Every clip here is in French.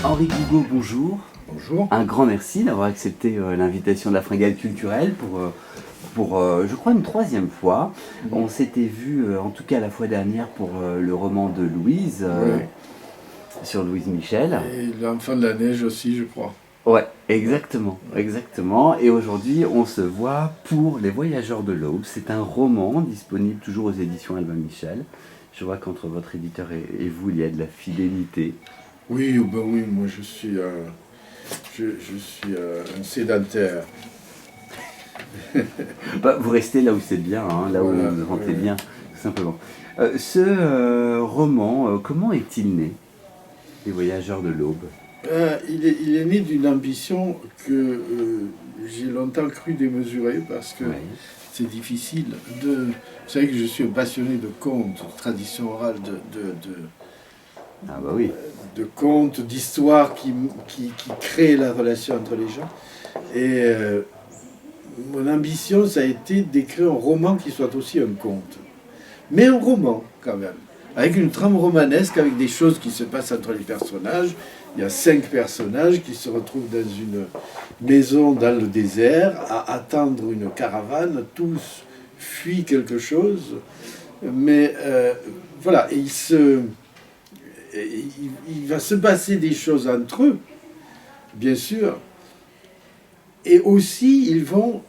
Henri Gougaud, bonjour. Bonjour. Un grand merci d'avoir accepté l'invitation de la Fringale culturelle pour je crois, une troisième fois. On s'était vu, en tout cas la fois dernière, pour le roman de Louise, Oui. sur Louise Michel. Et l'enfant de la neige aussi, je crois. Ouais, exactement, exactement. Et aujourd'hui, on se voit pour Les Voyageurs de l'Aube. C'est un roman disponible toujours aux éditions Albin Michel. Je vois qu'entre votre éditeur et vous, il y a de la fidélité. Oui, ben oui, moi je suis un sédentaire. Bah, vous restez là où c'est bien, hein, là Voilà, où vous vous sentez oui. bien, tout simplement. Ce roman, comment est-il né, Les Voyageurs de l'Aube? Il est né d'une ambition que j'ai longtemps cru démesurée parce que Oui. c'est difficile de... Vous savez que je suis un passionné de contes, de tradition orale, Ah bah oui. de contes, d'histoires qui créent la relation entre les gens. Et mon ambition, ça a été d'écrire un roman qui soit aussi un conte. Mais un roman, quand même. Avec une trame romanesque, avec des choses qui se passent entre les personnages. Il y a 5 personnages qui se retrouvent dans une maison dans le désert à attendre une caravane. Tous fuient quelque chose. Mais voilà, et il va se passer des choses entre eux, bien sûr. Et aussi, ils vont,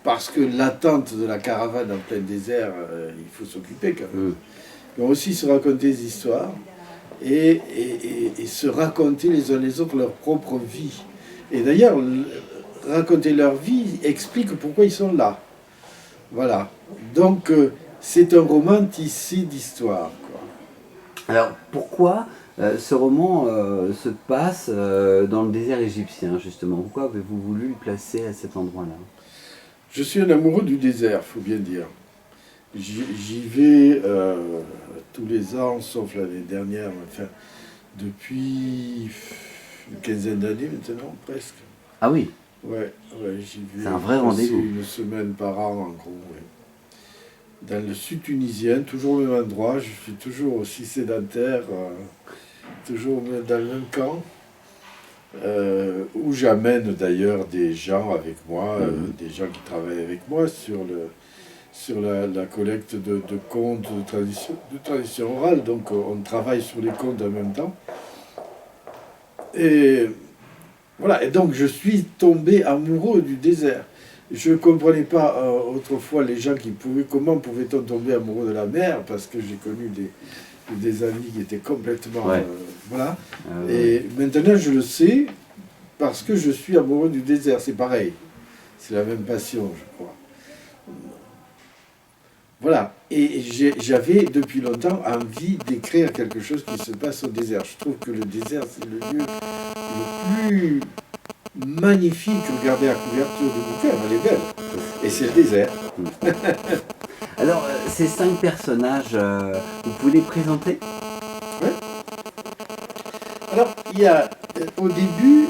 parce que l'attente de la caravane en plein désert, il faut s'occuper quand même. Ils vont aussi se raconter des histoires et se raconter les uns les autres leur propre vie. Et d'ailleurs, raconter leur vie explique pourquoi ils sont là. Voilà. Donc, c'est un roman tissé d'histoires, quoi. Alors pourquoi ce roman se passe dans le désert égyptien, justement? Pourquoi avez-vous voulu le placer à cet endroit-là? Je suis un amoureux du désert, faut bien dire. J'y vais tous les ans, sauf l'année dernière, enfin, depuis une quinzaine d'années maintenant, presque. Ah oui, Ouais, j'y vais. c'est un vrai passer rendez-vous. une semaine par an, en gros. Ouais. Dans le sud tunisien, toujours au même endroit, je suis toujours aussi sédentaire, toujours dans le même camp, où j'amène d'ailleurs des gens avec moi, des gens qui travaillent avec moi sur la collecte de contes de tradition orale. Donc on travaille sur les contes en même temps. Et voilà, et donc je suis tombé amoureux du désert. Je ne comprenais pas autrefois les gens comment pouvait-on tomber amoureux de la mer, parce que j'ai connu des amis qui étaient complètement... Ouais. Voilà. Ouais. Et maintenant je le sais, parce que je suis amoureux du désert, c'est pareil. C'est la même passion, je crois. Voilà. Et j'avais depuis longtemps envie d'écrire quelque chose qui se passe au désert. Je trouve que le désert, c'est le lieu le plus magnifique. Regardez la couverture du bouquin, elle est belle. Et c'est le désert. Alors ces 5 personnages, vous pouvez les présenter? Ouais. Alors, il y a au début,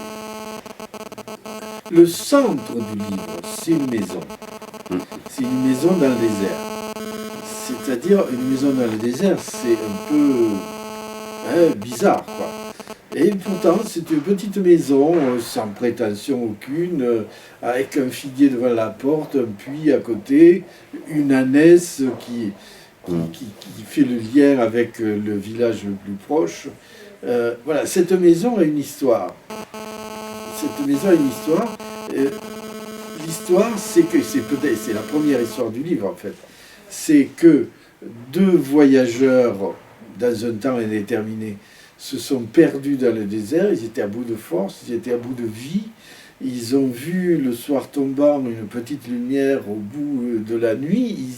le centre du livre, c'est une maison. C'est une maison dans le désert. C'est-à-dire, une maison dans le désert, c'est un peu bizarre, quoi. Et pourtant, c'est une petite maison, sans prétention aucune, avec un figuier devant la porte, un puits à côté, une ânesse qui fait le lien avec le village le plus proche. Voilà, cette maison a une histoire. Cette maison a une histoire. L'histoire, c'est la première histoire du livre, en fait. C'est que 2 voyageurs, dans un temps indéterminé, se sont perdus dans le désert. Ils étaient à bout de force, ils étaient à bout de vie. Ils ont vu le soir tombant une petite lumière au bout de la nuit. Ils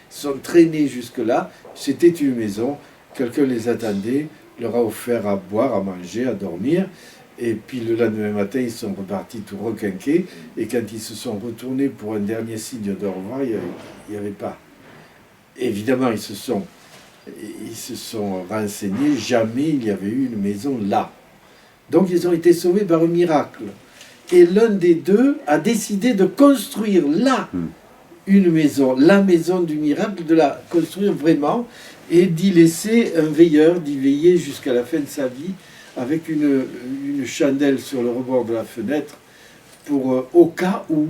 sont traînés jusque-là. C'était une maison. Quelqu'un les attendait, leur a offert à boire, à manger, à dormir. Et puis le lendemain matin, ils sont repartis tout requinqués. Et quand ils se sont retournés pour un dernier signe de revoir, il n'y avait pas. Évidemment, ils se sont renseignés. Jamais il y avait eu une maison là. Donc ils ont été sauvés par un miracle. Et l'un des 2 a décidé de construire là une maison, la maison du miracle, de la construire vraiment et d'y laisser un veilleur, d'y veiller jusqu'à la fin de sa vie avec une chandelle sur le rebord de la fenêtre, pour, au cas où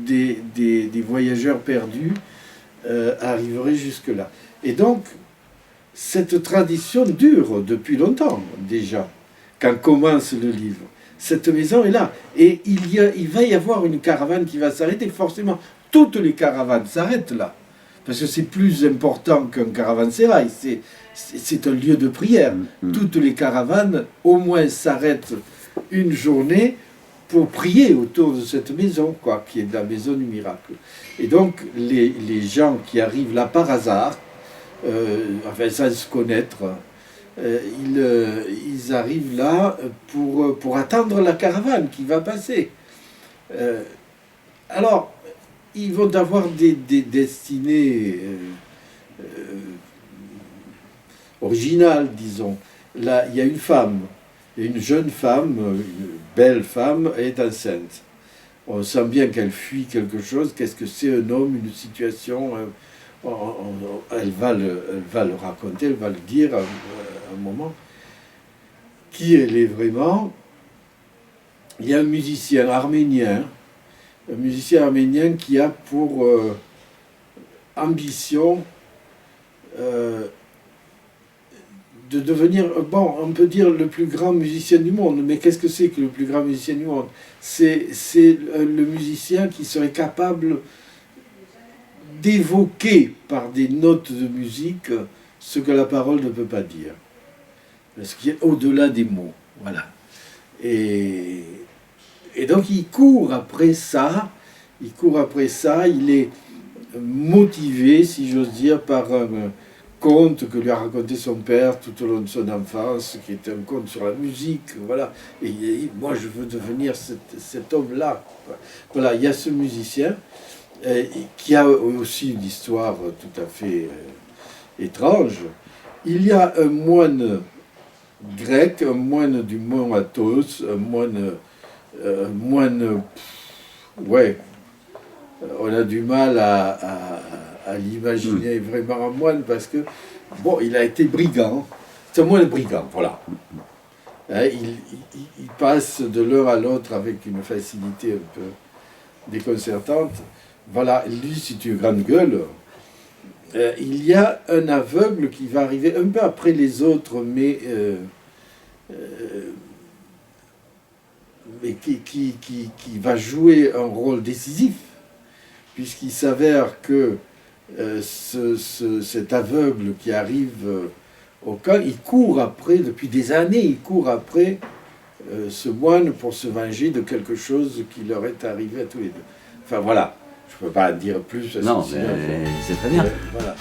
des voyageurs perdus arriveraient jusque-là. Et donc, cette tradition dure depuis longtemps déjà, quand commence le livre. Cette maison est là. Et il va y avoir une caravane qui va s'arrêter. Forcément, toutes les caravanes s'arrêtent là. Parce que c'est plus important qu'un caravansérail. C'est un lieu de prière. Toutes les caravanes, au moins, s'arrêtent une journée pour prier autour de cette maison, quoi, qui est la maison du miracle. Et donc, les gens qui arrivent là par hasard, enfin, sans se connaître, ils arrivent là pour attendre la caravane qui va passer. Alors, ils vont avoir des destinées originales, disons. Là, il y a une femme, une jeune femme, une belle femme, elle est enceinte. On sent bien qu'elle fuit quelque chose. Qu'est-ce que c'est un homme, une situation elle va le raconter, elle va le dire à un moment. Qui elle est vraiment? Il y a un musicien arménien qui a pour ambition de devenir, bon, on peut dire le plus grand musicien du monde, mais qu'est-ce que c'est que le plus grand musicien du monde? C'est le musicien qui serait capable d'évoquer par des notes de musique ce que la parole ne peut pas dire. Ce qui est au-delà des mots. Voilà. Et donc il court après ça, il est motivé, si j'ose dire, par un conte que lui a raconté son père tout au long de son enfance, qui est un conte sur la musique, voilà. Et il dit, moi je veux devenir cet homme-là. Voilà, il y a ce musicien qui a aussi une histoire tout à fait étrange. Il y a un moine grec, un moine du mont Athos, un moine, ouais, on a du mal à l'imaginer vraiment un moine parce que, bon, il a été brigand, c'est un moine brigand, voilà. Hein, il passe de l'un à l'autre avec une facilité un peu déconcertante. Voilà, lui, c'est une grande gueule. Il y a un aveugle qui va arriver un peu après les autres, mais qui va jouer un rôle décisif, puisqu'il s'avère que cet aveugle qui arrive au camp, il court après, depuis des années, il court après ce moine pour se venger de quelque chose qui leur est arrivé à tous les deux. Enfin voilà. Je ne peux pas dire plus. Non, mais c'est très bien. Voilà.